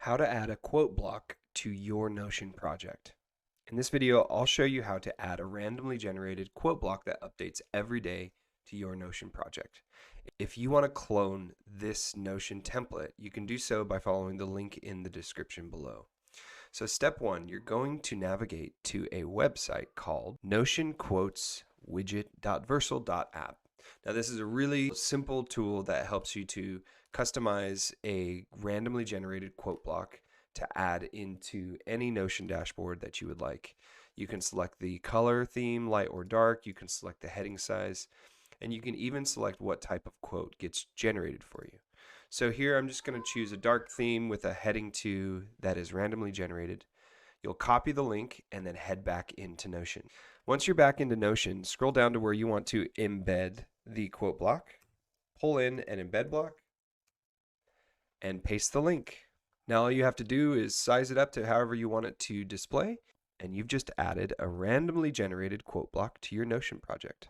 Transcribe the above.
How to add a quote block to your Notion project. In this video, I'll show you how to add a randomly generated quote block that updates every day to your Notion project. If you want to clone this Notion template, you can do so by following the link in the description below. So step one, you're going to navigate to a website called notionquoteswidget.versal.app. Now this is a really simple tool that helps you to customize a randomly generated quote block to add into any Notion dashboard that you would like. You can select the color theme, light or dark, you can select the heading size, and you can even select what type of quote gets generated for you. So here I'm just going to choose a dark theme with a heading 2 that is randomly generated. You'll copy the link and then head back into Notion. Once you're back into Notion, scroll down to where you want to embed the quote block, pull in an embed block, and paste the link. Now all you have to do is size it up to however you want it to display, and you've just added a randomly generated quote block to your Notion project.